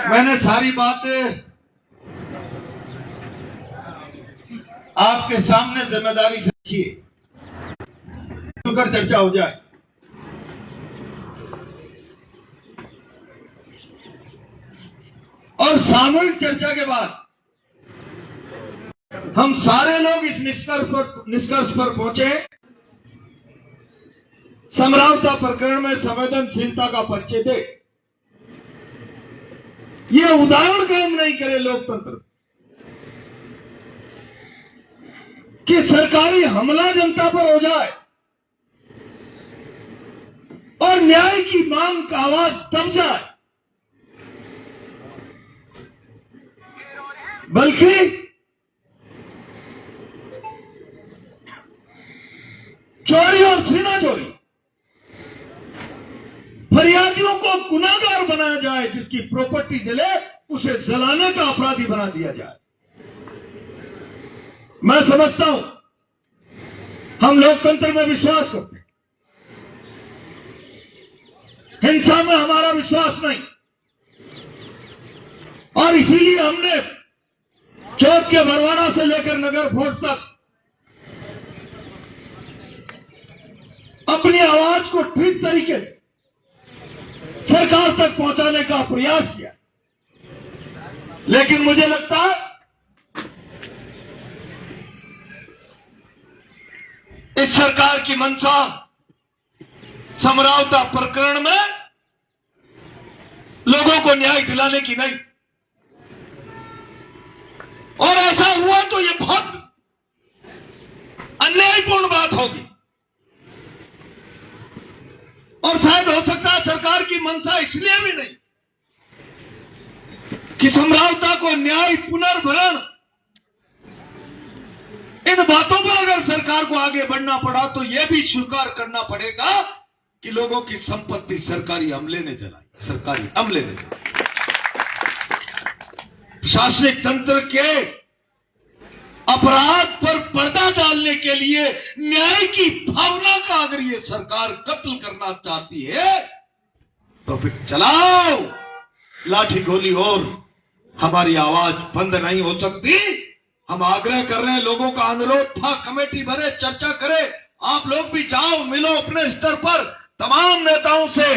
मैंने सारी बातें आपके सामने जिम्मेदारी से रखी है, खुलकर चर्चा हो जाए। और सामूहिक चर्चा के बाद हम सारे लोग इस निष्कर्ष पर पहुंचे, समरावता प्रकरण में संवेदनशीलता का परिचय दे। ये उदाहरण काम नहीं करे लोकतंत्र कि सरकारी हमला जनता पर हो जाए और न्याय की मांग का आवाज दब जाए, बल्कि चोरी और सीना चोरी फरियादियों को गुनाहगार बनाया जाए, जिसकी प्रॉपर्टी जले उसे जलाने का अपराधी बना दिया जाए। मैं समझता हूं हम लोकतंत्र में विश्वास करते हैं, हिंसा में हमारा विश्वास नहीं, और इसीलिए हमने चौक के बरवाड़ा से लेकर नगर फोर्ट तक अपनी आवाज को ठीक तरीके से सरकार तक पहुंचाने का प्रयास किया। लेकिन मुझे लगता है इस सरकार की मंशा समरावता प्रकरण में लोगों को न्याय दिलाने की नहीं, और ऐसा हुआ तो यह बहुत अन्यायपूर्ण बात होगी। और शायद हो सकता है सरकार की मंशा इसलिए भी नहीं कि समरावता को न्याय पुनर्भरण, इन बातों पर अगर सरकार को आगे बढ़ना पड़ा तो यह भी स्वीकार करना पड़ेगा कि लोगों की संपत्ति सरकारी अमले ने जलाई, सरकारी अमले ने जलाई। शासनिक तंत्र के अपराध पर पर्दा डालने के लिए न्याय की भावना का अगर ये सरकार कत्ल करना चाहती है तो फिर चलाओ लाठी गोली, और हमारी आवाज बंद नहीं हो सकती। हम आग्रह कर रहे हैं, लोगों का अनुरोध था कमेटी भरे, चर्चा करे, आप लोग भी जाओ, मिलो अपने स्तर पर तमाम नेताओं से,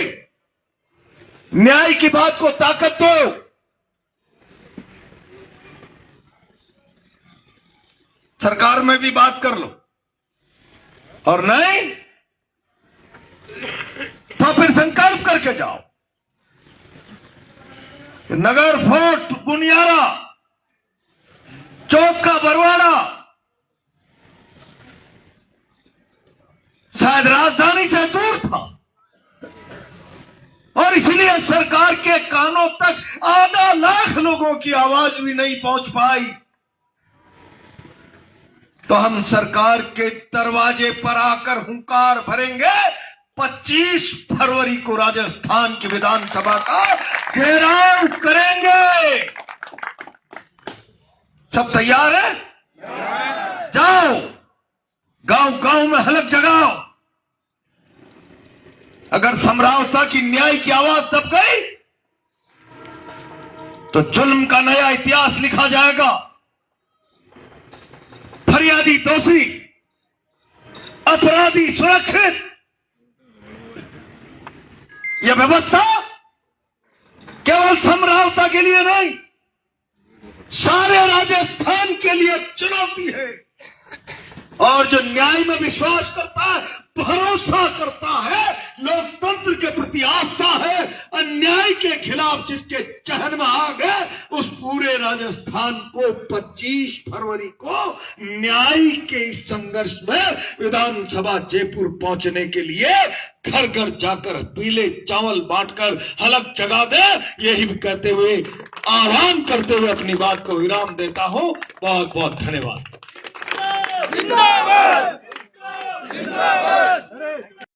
न्याय की बात को ताकत दो। सरकार में भी बात कर लो, और नहीं तो फिर संकल्प करके जाओ। नगर फोर्ट, बुनियारा, चौक का बरवाड़ा शायद राजधानी से दूर था, और इसलिए सरकार के कानों तक आधा लाख लोगों की आवाज भी नहीं पहुंच पाई। तो हम सरकार के दरवाजे पर आकर हुंकार भरेंगे। 25 फरवरी को राजस्थान की विधानसभा का घेराव करेंगे। सब तैयार है? जाओ, गांव गांव में हलक जगाओ। अगर समरावता की न्याय की आवाज दब गई तो जुल्म का नया इतिहास लिखा जाएगा। फरियादी दोषी, अपराधी सुरक्षित। यह व्यवस्था केवल समरावता के लिए नहीं, सारे राजस्थान के लिए चुनौती है। और जो न्याय में विश्वास करता है, भरोसा करता है, लोकतंत्र के प्रति आस्था है, अन्याय के खिलाफ जिसके चहन में आग है, उस पूरे राजस्थान को 25 फरवरी को न्याय के इस संघर्ष में विधानसभा जयपुर पहुंचने के लिए घर घर जाकर पीले चावल बांटकर हलक जगा दे। यही कहते हुए, आह्वान करते हुए अपनी बात को विराम देता हूं। बहुत बहुत धन्यवाद। जिंदाबाद जिंदाबाद।